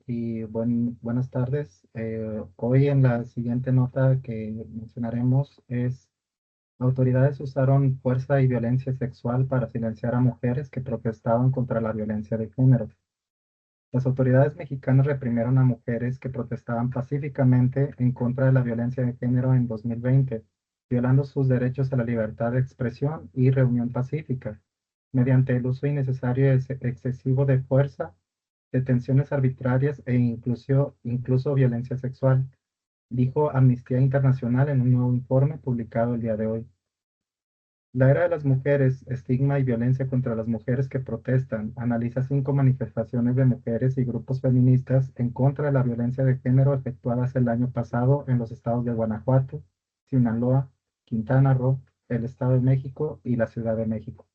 y buenas tardes. Hoy en la siguiente nota que mencionaremos es: autoridades usaron fuerza y violencia sexual para silenciar a mujeres que protestaban contra la violencia de género. Las autoridades mexicanas reprimieron a mujeres que protestaban pacíficamente en contra de la violencia de género en 2020, violando sus derechos a la libertad de expresión y reunión pacífica, mediante el uso innecesario y excesivo de fuerza, detenciones arbitrarias e incluso violencia sexual, dijo Amnistía Internacional en un nuevo informe publicado el día de hoy. La era de las mujeres, estigma y violencia contra las mujeres que protestan, analiza 5 manifestaciones de mujeres y grupos feministas en contra de la violencia de género efectuadas el año pasado en los estados de Guanajuato, Sinaloa, Quintana Roo, el Estado de México y la Ciudad de México.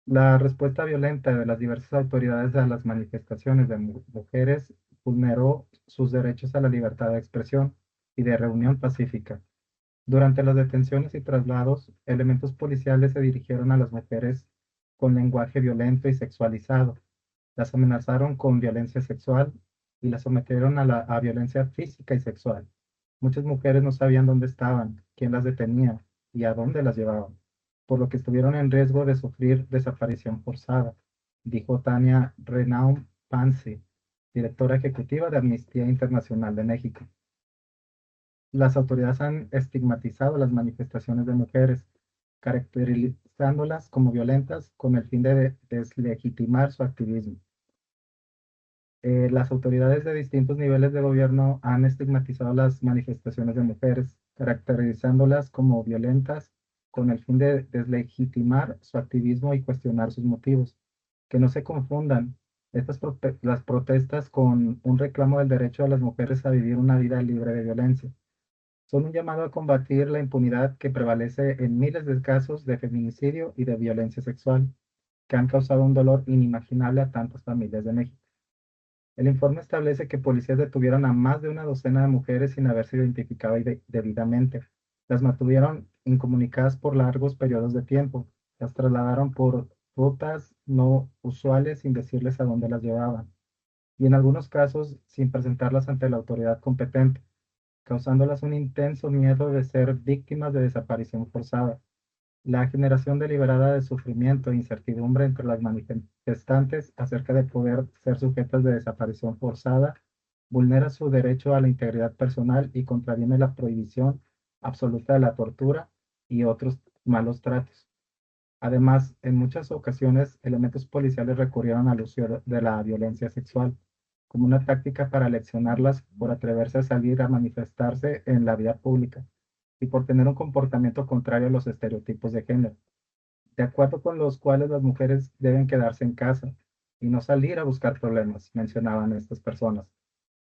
La respuesta violenta de las diversas autoridades a las manifestaciones de mujeres vulneró sus derechos a la libertad de expresión y de reunión pacífica. Durante las detenciones y traslados, elementos policiales se dirigieron a las mujeres con lenguaje violento y sexualizado, las amenazaron con violencia sexual y las sometieron a violencia física y sexual. Muchas mujeres no sabían dónde estaban, quién las detenía y a dónde las llevaban, por lo que estuvieron en riesgo de sufrir desaparición forzada, dijo Tania Renaum Pansi, directora ejecutiva de Amnistía Internacional de México. Las autoridades han estigmatizado las manifestaciones de mujeres, caracterizándolas como violentas con el fin de deslegitimar su activismo. Las autoridades de distintos niveles de gobierno han estigmatizado las manifestaciones de mujeres, caracterizándolas como violentas con el fin de deslegitimar su activismo y cuestionar sus motivos. Que no se confundan las protestas con un reclamo del derecho de las mujeres a vivir una vida libre de violencia. Son un llamado a combatir la impunidad que prevalece en miles de casos de feminicidio y de violencia sexual, que han causado un dolor inimaginable a tantas familias de México. El informe establece que policías detuvieron a más de una docena de mujeres sin haberse identificado debidamente. Las mantuvieron incomunicadas por largos periodos de tiempo. Las trasladaron por rutas no usuales sin decirles a dónde las llevaban. Y en algunos casos sin presentarlas ante la autoridad competente, causándolas un intenso miedo de ser víctimas de desaparición forzada. La generación deliberada de sufrimiento e incertidumbre entre las manifestantes acerca de poder ser sujetas de desaparición forzada vulnera su derecho a la integridad personal y contraviene la prohibición absoluta de la tortura y otros malos tratos. Además, en muchas ocasiones, elementos policiales recurrieron al uso de la violencia sexual como una táctica para leccionarlas por atreverse a salir a manifestarse en la vía pública y por tener un comportamiento contrario a los estereotipos de género, de acuerdo con los cuales las mujeres deben quedarse en casa y no salir a buscar problemas, mencionaban estas personas.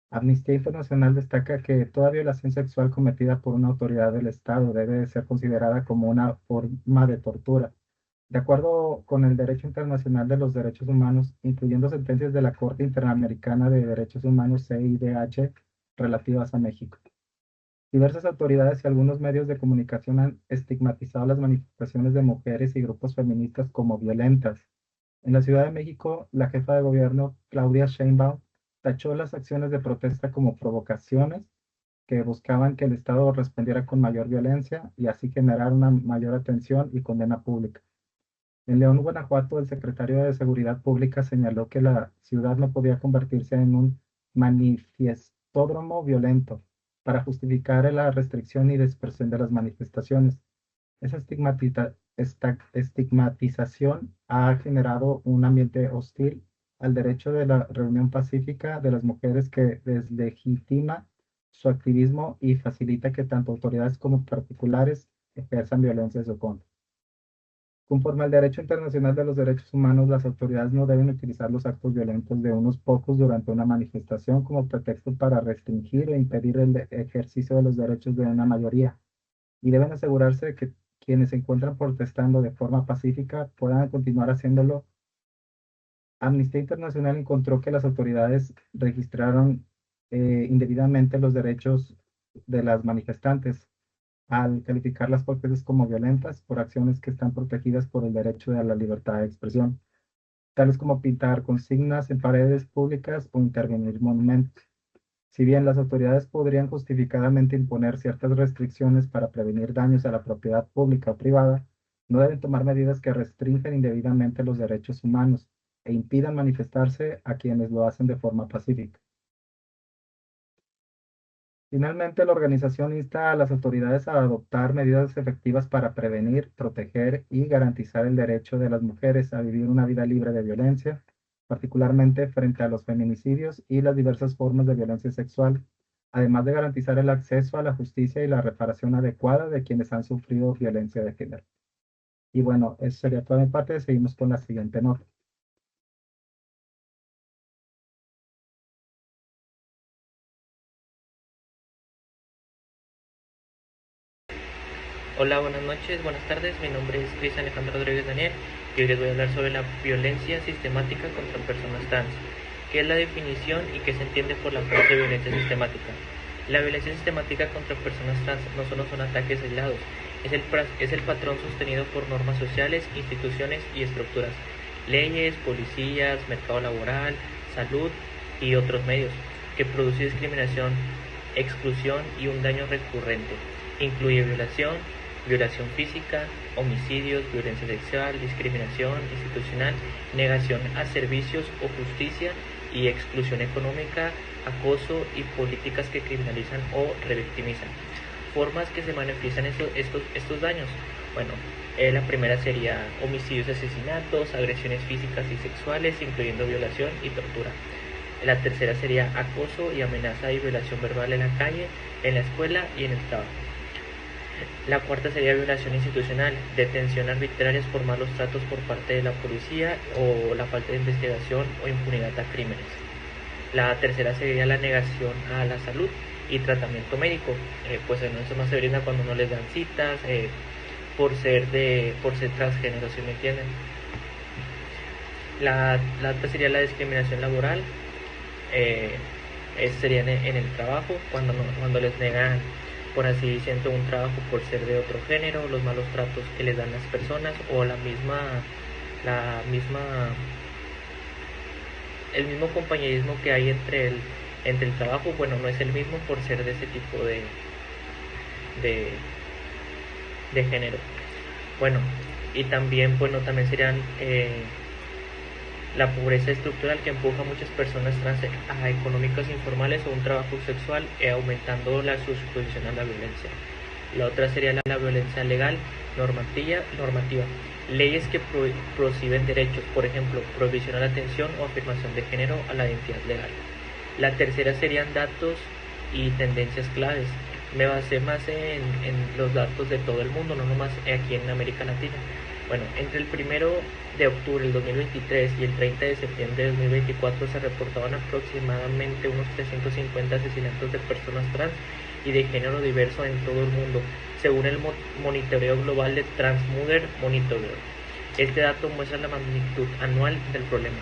Amnistía Internacional destaca que toda violación sexual cometida por una autoridad del Estado debe ser considerada como una forma de tortura, de acuerdo con el derecho internacional de los derechos humanos, incluyendo sentencias de la Corte Interamericana de Derechos Humanos CIDH relativas a México. Diversas autoridades y algunos medios de comunicación han estigmatizado las manifestaciones de mujeres y grupos feministas como violentas. En la Ciudad de México, la jefa de gobierno, Claudia Sheinbaum, tachó las acciones de protesta como provocaciones que buscaban que el Estado respondiera con mayor violencia y así generar una mayor atención y condena pública. En León, Guanajuato, el secretario de Seguridad Pública señaló que la ciudad no podía convertirse en un manifestódromo violento para justificar la restricción y dispersión de las manifestaciones. Esa estigmatización ha generado un ambiente hostil al derecho de la reunión pacífica de las mujeres, que deslegitima su activismo y facilita que tanto autoridades como particulares ejerzan violencia en su contra. Conforme al derecho internacional de los derechos humanos, las autoridades no deben utilizar los actos violentos de unos pocos durante una manifestación como pretexto para restringir o impedir el ejercicio de los derechos de una mayoría, y deben asegurarse de que quienes se encuentran protestando de forma pacífica puedan continuar haciéndolo. Amnistía Internacional encontró que las autoridades registraron indebidamente los derechos de las manifestantes al calificar las protestas como violentas por acciones que están protegidas por el derecho a la libertad de expresión. tales como pintar consignas en paredes públicas o intervenir en monumentos. Si bien las autoridades podrían justificadamente imponer ciertas restricciones para prevenir daños a la propiedad pública o privada, no deben tomar medidas que restringen indebidamente los derechos humanos e impidan manifestarse a quienes lo hacen de forma pacífica. Finalmente, la organización insta a las autoridades a adoptar medidas efectivas para prevenir, proteger y garantizar el derecho de las mujeres a vivir una vida libre de violencia, particularmente frente a los feminicidios y las diversas formas de violencia sexual, además de garantizar el acceso a la justicia y la reparación adecuada de quienes han sufrido violencia de género. Y bueno, eso sería toda mi parte. Seguimos con la siguiente nota. Hola, buenas noches, buenas tardes. Mi nombre es Luis Alejandro Rodríguez Daniel y hoy les voy a hablar sobre la violencia sistemática contra personas trans. ¿Qué es la definición y qué se entiende por la frase violencia sistemática? La violencia sistemática contra personas trans no solo son ataques aislados, es el patrón sostenido por normas sociales, instituciones y estructuras, leyes, policías, mercado laboral, salud y otros medios, que produce discriminación, exclusión y un daño recurrente. Incluye violación física, homicidios, violencia sexual, discriminación institucional, negación a servicios o justicia y exclusión económica, acoso y políticas que criminalizan o revictimizan. Formas que se manifiestan estos daños. Bueno, la primera sería homicidios, asesinatos, agresiones físicas y sexuales, incluyendo violación y tortura. La tercera sería acoso y amenaza y violación verbal en la calle, en la escuela y en el trabajo. La cuarta sería violación institucional, detención arbitraria por malos tratos por parte de la policía o la falta de investigación o impunidad a crímenes. La tercera sería la negación a la salud y tratamiento médico, pues en eso más se brinda cuando no les dan citas, por ser transgénero, ¿sí me entienden? La otra sería la discriminación laboral, sería en el trabajo, cuando les negan, por así diciendo, un trabajo por ser de otro género, los malos tratos que les dan las personas o el mismo compañerismo que hay entre el trabajo, bueno, no es el mismo por ser de ese tipo de género. Bueno, y también, bueno, también serían la pobreza estructural que empuja a muchas personas trans a económicas informales o un trabajo sexual, aumentando su exposición a la violencia. La otra sería la violencia legal normativa. Leyes que prohíben derechos, por ejemplo, prohibición a la atención o afirmación de género a la identidad legal. La tercera serían datos y tendencias claves. Me basé más en los datos de todo el mundo, no nomás aquí en América Latina. Bueno, entre el 1 de octubre del 2023 y el 30 de septiembre de 2024 se reportaban aproximadamente unos 350 asesinatos de personas trans y de género diverso en todo el mundo, según el monitoreo global de Transmother Monitor. Este dato muestra la magnitud anual del problema.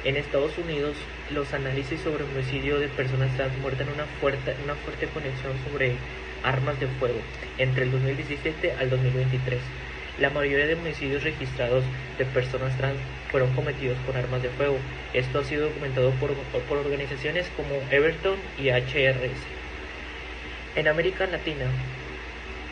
En Estados Unidos, los análisis sobre homicidio de personas trans muestran una fuerte conexión sobre armas de fuego entre el 2017 al 2023. La mayoría de homicidios registrados de personas trans fueron cometidos con armas de fuego. Esto ha sido documentado por organizaciones como Everton y HRS. En América Latina,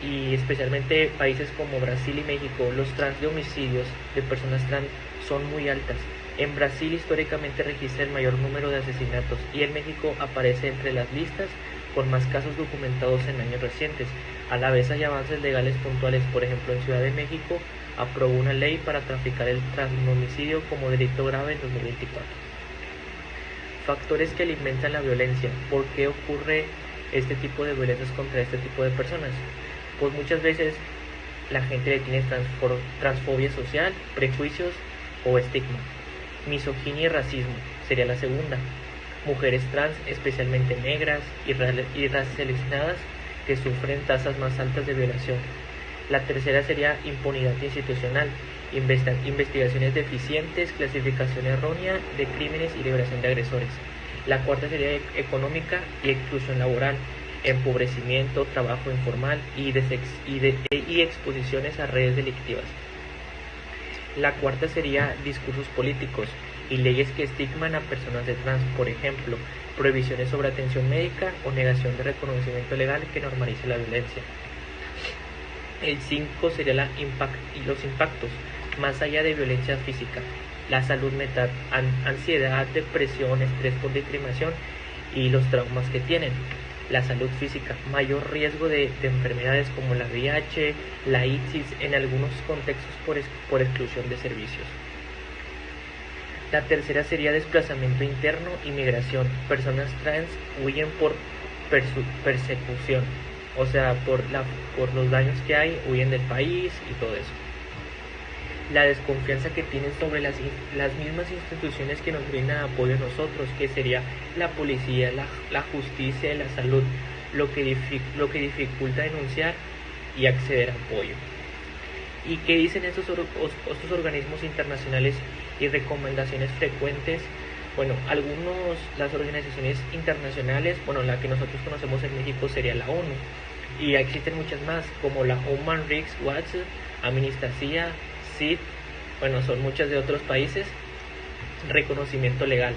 y especialmente países como Brasil y México, los trans de homicidios de personas trans son muy altas. En Brasil históricamente registra el mayor número de asesinatos y en México aparece entre las listas con más casos documentados en años recientes. A la vez hay avances legales puntuales, por ejemplo en Ciudad de México aprobó una ley para traficar el transfeminicidio como delito grave en 2024. Factores que alimentan la violencia. ¿Por qué ocurre este tipo de violencias contra este tipo de personas? Pues muchas veces la gente le tiene transfobia social, prejuicios o estigma. Misoginia y racismo sería la segunda. Mujeres trans, especialmente negras y racializadas, que sufren tasas más altas de violación. La tercera sería impunidad institucional, investigaciones deficientes, clasificación errónea de crímenes y liberación de agresores. La cuarta sería económica y exclusión laboral, empobrecimiento, trabajo informal y exposiciones a redes delictivas. La cuarta sería discursos políticos, y leyes que estigman a personas de trans, por ejemplo, prohibiciones sobre atención médica o negación de reconocimiento legal que normalice la violencia. El 5 sería los impactos, más allá de violencia física, la salud mental, ansiedad, depresión, estrés por discriminación y los traumas que tienen. La salud física, mayor riesgo de enfermedades como la VIH, la ISIS, en algunos contextos por exclusión de servicios. La tercera sería desplazamiento interno y migración. Personas trans huyen por persecución, o sea, por los daños que hay, huyen del país y todo eso. La desconfianza que tienen sobre las mismas instituciones que nos brindan apoyo a nosotros, que sería la policía, la justicia y la salud, lo que dificulta denunciar y acceder a apoyo. ¿Y qué dicen estos organismos internacionales y recomendaciones frecuentes? Bueno, las organizaciones internacionales, bueno, la que nosotros conocemos en México sería la ONU, y existen muchas más, como la Human Rights Watch, Amnistía, CID, bueno, son muchas de otros países. Reconocimiento legal.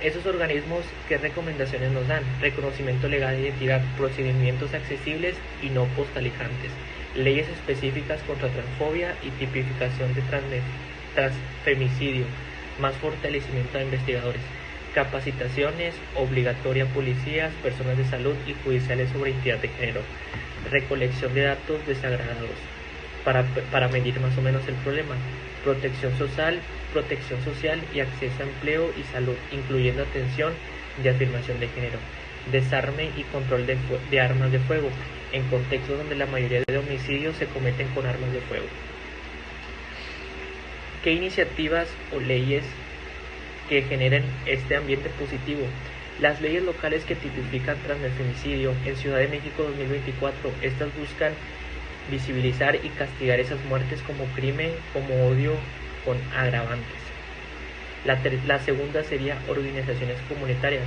Esos organismos, ¿qué recomendaciones nos dan? Reconocimiento legal de identidad, procedimientos accesibles y no postalizantes, leyes específicas contra transfobia y tipificación de transfemicidio, más fortalecimiento de investigadores, capacitaciones obligatoria a policías, personas de salud y judiciales sobre identidad de género, recolección de datos desagradados para medir más o menos el problema, protección social y acceso a empleo y salud, incluyendo atención de afirmación de género, desarme y control de armas de fuego, en contextos donde la mayoría de homicidios se cometen con armas de fuego. ¿Qué iniciativas o leyes que generen este ambiente positivo? Las leyes locales que tipifican transfemicidio en Ciudad de México 2024, estas buscan visibilizar y castigar esas muertes como crimen, como odio con agravantes. La segunda sería organizaciones comunitarias.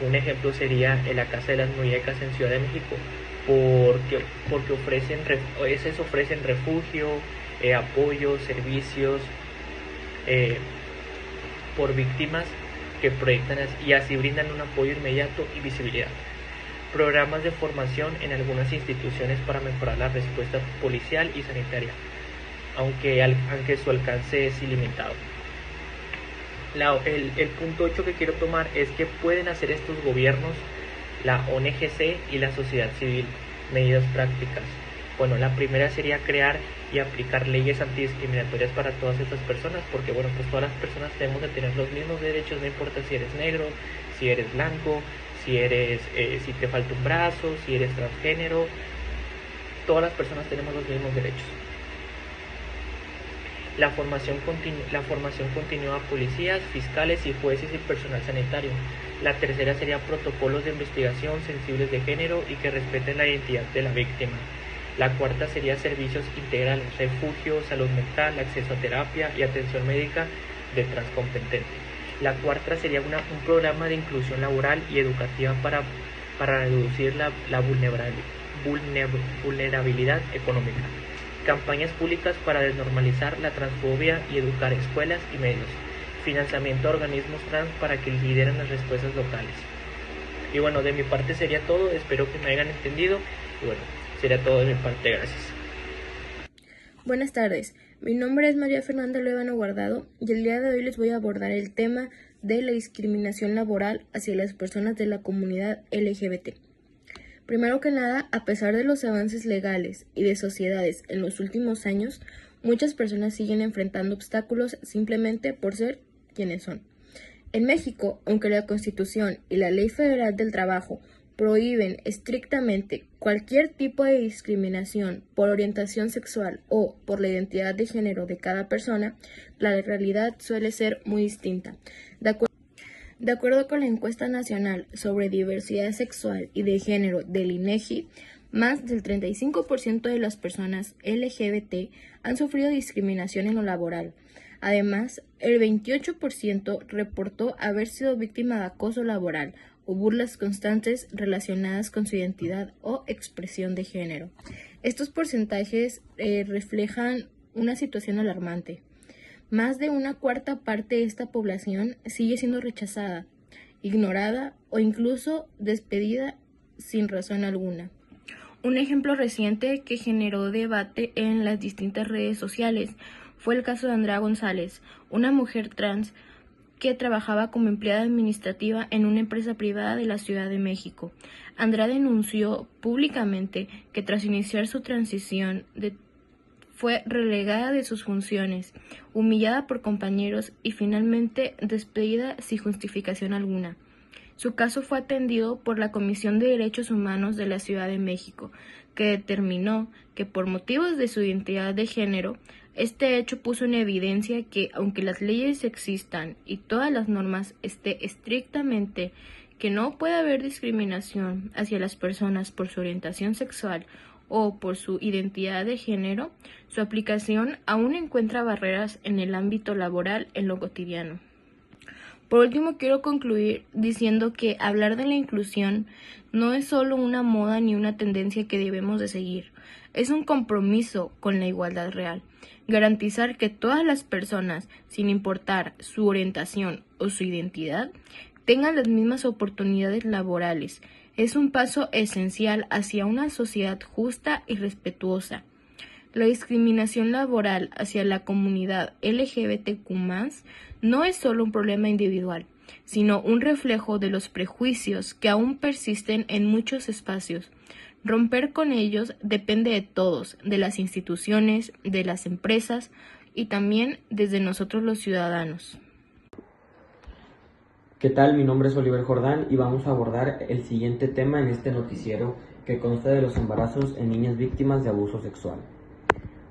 Un ejemplo sería en la Casa de las Muñecas en Ciudad de México, porque ofrecen refugio, apoyo, servicios por víctimas que proyectan y así brindan un apoyo inmediato y visibilidad. Programas de formación en algunas instituciones para mejorar la respuesta policial y sanitaria, aunque su alcance es ilimitado. El punto 8 que quiero tomar es que pueden hacer estos gobiernos, la ONGC y la sociedad civil, medidas prácticas. Bueno, la primera sería crear y aplicar leyes antidiscriminatorias para todas estas personas, porque bueno, pues todas las personas debemos de tener los mismos derechos, no importa si eres negro, si eres blanco, si te falta un brazo, si eres transgénero, todas las personas tenemos los mismos derechos. La formación continua a policías, fiscales y jueces y personal sanitario. La tercera sería protocolos de investigación sensibles de género y que respeten la identidad de la víctima. La cuarta sería servicios integrales, refugio, salud mental, acceso a terapia y atención médica de transcompetente. La cuarta sería un programa de inclusión laboral y educativa para reducir la vulnerabilidad económica. Campañas públicas para desnormalizar la transfobia y educar escuelas y medios. Financiamiento a organismos trans para que lideren las respuestas locales. Y bueno, de mi parte sería todo, espero que me hayan entendido. Y bueno, sería todo de mi parte, gracias. Buenas tardes, mi nombre es María Fernanda Luevano Guardado y el día de hoy les voy a abordar el tema de la discriminación laboral hacia las personas de la comunidad LGBT. Primero que nada, a pesar de los avances legales y de sociedades en los últimos años, muchas personas siguen enfrentando obstáculos simplemente por ser quienes son. En México, aunque la Constitución y la Ley Federal del Trabajo prohíben estrictamente cualquier tipo de discriminación por orientación sexual o por la identidad de género de cada persona, la realidad suele ser muy distinta. De acuerdo con la encuesta nacional sobre diversidad sexual y de género del INEGI, más del 35% de las personas LGBT han sufrido discriminación en lo laboral. Además, el 28% reportó haber sido víctima de acoso laboral o burlas constantes relacionadas con su identidad o expresión de género. Estos porcentajes reflejan una situación alarmante. Más de una cuarta parte de esta población sigue siendo rechazada, ignorada o incluso despedida sin razón alguna. Un ejemplo reciente que generó debate en las distintas redes sociales fue el caso de Andrea González, una mujer trans que trabajaba como empleada administrativa en una empresa privada de la Ciudad de México. Andrea denunció públicamente que tras iniciar su transición fue relegada de sus funciones, humillada por compañeros y finalmente despedida sin justificación alguna. Su caso fue atendido por la Comisión de Derechos Humanos de la Ciudad de México, que determinó que por motivos de su identidad de género, este hecho puso en evidencia que, aunque las leyes existan y todas las normas esté estrictamente que no puede haber discriminación hacia las personas por su orientación sexual o por su identidad de género, su aplicación aún encuentra barreras en el ámbito laboral en lo cotidiano. Por último, quiero concluir diciendo que hablar de la inclusión no es solo una moda ni una tendencia que debemos de seguir, es un compromiso con la igualdad real. Garantizar que todas las personas, sin importar su orientación o su identidad, tengan las mismas oportunidades laborales, es un paso esencial hacia una sociedad justa y respetuosa. La discriminación laboral hacia la comunidad LGBTQ+, no es solo un problema individual, sino un reflejo de los prejuicios que aún persisten en muchos espacios. Romper con ellos depende de todos, de las instituciones, de las empresas y también desde nosotros los ciudadanos. ¿Qué tal? Mi nombre es Oliver Jordán y vamos a abordar el siguiente tema en este noticiero que consta de los embarazos en niñas víctimas de abuso sexual.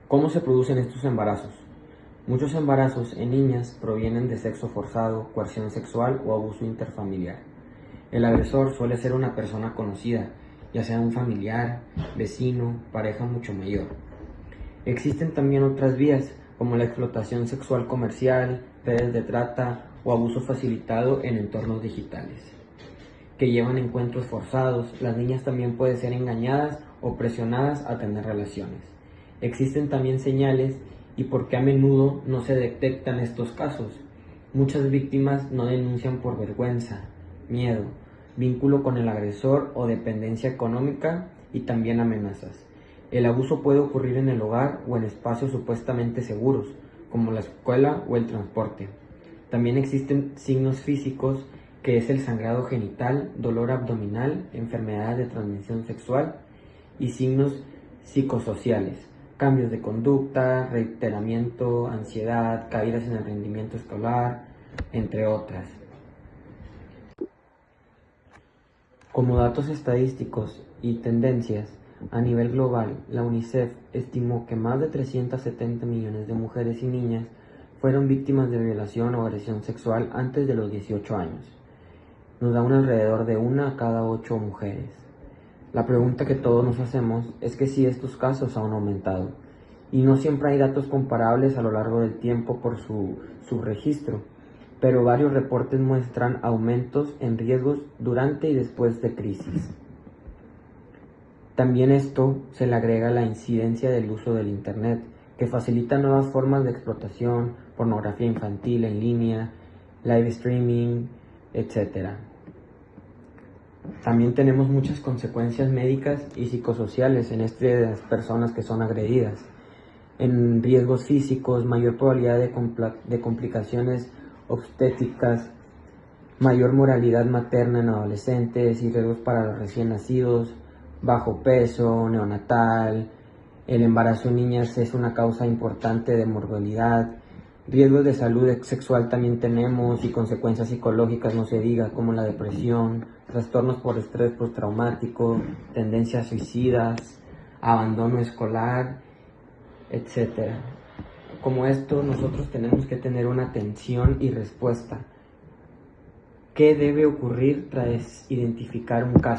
¿Cómo se producen estos embarazos? Muchos embarazos en niñas provienen de sexo forzado, coerción sexual o abuso interfamiliar. El agresor suele ser una persona conocida, ya sea un familiar, vecino, pareja mucho mayor. Existen también otras vías, como la explotación sexual comercial, redes de trata o abuso facilitado en entornos digitales, que llevan encuentros forzados. Las niñas también pueden ser engañadas o presionadas a tener relaciones. Existen también señales y porque a menudo no se detectan estos casos. Muchas víctimas no denuncian por vergüenza, miedo, vínculo con el agresor o dependencia económica y también amenazas. El abuso puede ocurrir en el hogar o en espacios supuestamente seguros, como la escuela o el transporte. También existen signos físicos, que es el sangrado genital, dolor abdominal, enfermedades de transmisión sexual y signos psicosociales, cambios de conducta, reiteramiento, ansiedad, caídas en el rendimiento escolar, entre otras. Como datos estadísticos y tendencias, a nivel global, la UNICEF estimó que más de 370 millones de mujeres y niñas fueron víctimas de violación o agresión sexual antes de los 18 años. Nos da un alrededor de 1 a cada 8 mujeres. La pregunta que todos nos hacemos es que si estos casos han aumentado, y no siempre hay datos comparables a lo largo del tiempo por su registro, pero varios reportes muestran aumentos en riesgos durante y después de crisis. También esto se le agrega la incidencia del uso del Internet, que facilita nuevas formas de explotación, pornografía infantil en línea, live streaming, etc. También tenemos muchas consecuencias médicas y psicosociales en estas personas que son agredidas. En riesgos físicos, mayor probabilidad de complicaciones obstétricas, mayor mortalidad materna en adolescentes y riesgos para los recién nacidos, bajo peso, neonatal. El embarazo en niñas es una causa importante de morbilidad. Riesgos de salud sexual también tenemos y consecuencias psicológicas, no se diga, como la depresión, trastornos por estrés postraumático, tendencias suicidas, abandono escolar, etc. Como esto, nosotros tenemos que tener una atención y respuesta. ¿Qué debe ocurrir tras identificar un caso?